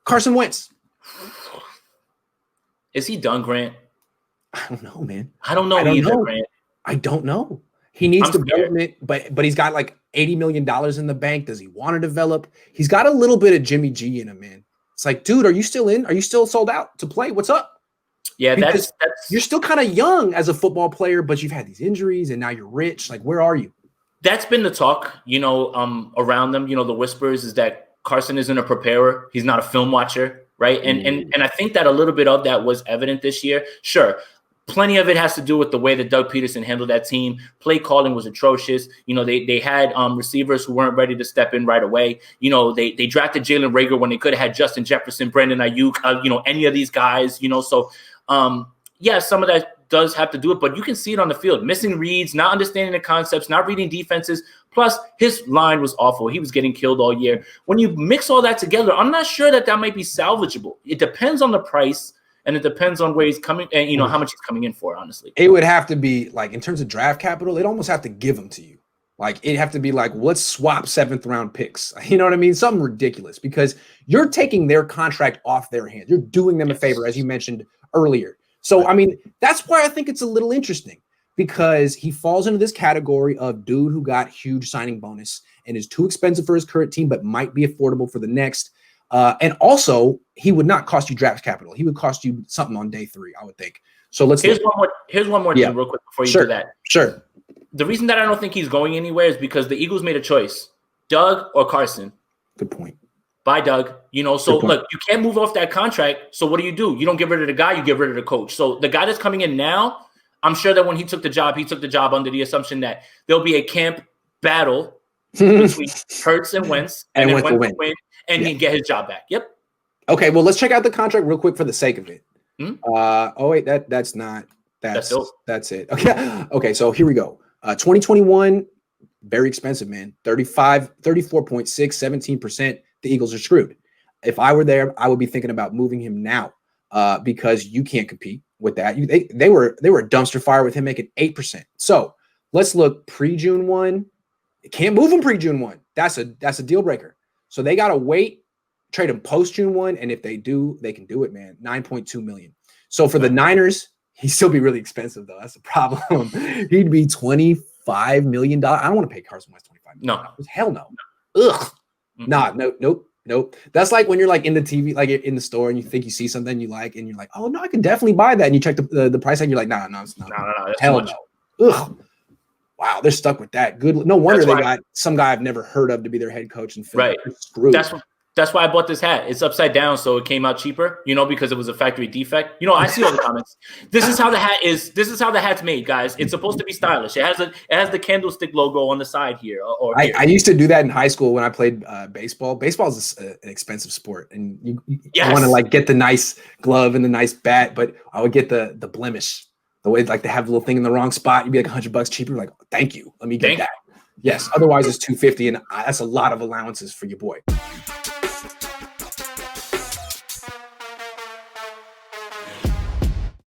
Carson Wentz. Is he done, Grant? I don't know, man. I don't know either, Grant. I don't know. He needs development, but he's got like $80 million in the bank. Does he want to develop? He's got a little bit of Jimmy G in him, man. It's like, dude, are you still in? Are you still sold out to play? What's up? Yeah, because you're still kind of young as a football player, but you've had these injuries and now you're rich. Like, where are you? That's been the talk, around them. The whispers is that Carson isn't a preparer. He's not a film watcher, right? And I think that a little bit of that was evident this year. Sure. Plenty of it has to do with the way that Doug Peterson handled that team. Play calling was atrocious. They had receivers who weren't ready to step in right away. They drafted Jalen Reagor when they could have had Justin Jefferson, Brandon Ayuk, any of these guys, So, some of that does have to do it, but you can see it on the field. Missing reads, not understanding the concepts, not reading defenses. Plus, his line was awful. He was getting killed all year. When you mix all that together, I'm not sure that might be salvageable. It depends on the price. And it depends on where he's coming and, how much he's coming in for, honestly. It would have to be, like, in terms of draft capital, it'd almost have to give them to you. Like, it'd have to be like, let's swap 7th-round picks. You know what I mean? Something ridiculous because you're taking their contract off their hands. You're doing them a favor, as you mentioned earlier. So, I mean, that's why I think it's a little interesting because he falls into this category of dude who got huge signing bonus and is too expensive for his current team but might be affordable for the next. And also, he would not cost you draft capital. He would cost you something on day 3, I would think. So here's one more thing real quick before you do that. Sure. The reason that I don't think he's going anywhere is because the Eagles made a choice, Doug or Carson. Good point. Bye, Doug. So look, you can't move off that contract. So what do? You don't get rid of the guy, you get rid of the coach. So the guy that's coming in now, I'm sure that when he took the job under the assumption that there'll be a camp battle between Hurts and Wentz, and then Wentz will win. And he can get his job back. Yep. Okay, well, let's check out the contract real quick for the sake of it. That's it. Okay, so here we go. 2021, very expensive, man. 34.6, 17%. The Eagles are screwed. If I were there, I would be thinking about moving him now because you can't compete with that. They were a dumpster fire with him making 8%. So let's look pre-June 1. Can't move him pre-June 1. That's a deal breaker. So they got to wait, trade him post-June 1, and if they do, they can do it, man. $9.2 million. So for the Niners, he'd still be really expensive, though. That's the problem. He'd be $25 million. I don't want to pay Carson Wentz $25 million. No. Hell no. Ugh. Mm-hmm. Nope. That's like when you're like in the TV, like in the store, and you think you see something you like, and you're like, oh, no, I can definitely buy that. And you check the price tag, and you're like, no, it's not. No. Hell no. Ugh. Wow, they're stuck with that. Good. No wonder they got some guy I've never heard of to be their head coach and right. Screwed. That's why I bought this hat. It's upside down, so it came out cheaper. Because it was a factory defect. I see all the comments. This is how the hat is. This is how the hat's made, guys. It's supposed to be stylish. It has the candlestick logo on the side here. I used to do that in high school when I played baseball. Baseball is an expensive sport, and you want to like get the nice glove and the nice bat, but I would get the blemish. The way like they have the little thing in the wrong spot, you'd be like $100 cheaper. You're like, thank you. Let me get that. Yes. Otherwise, it's $250, and that's a lot of allowances for your boy.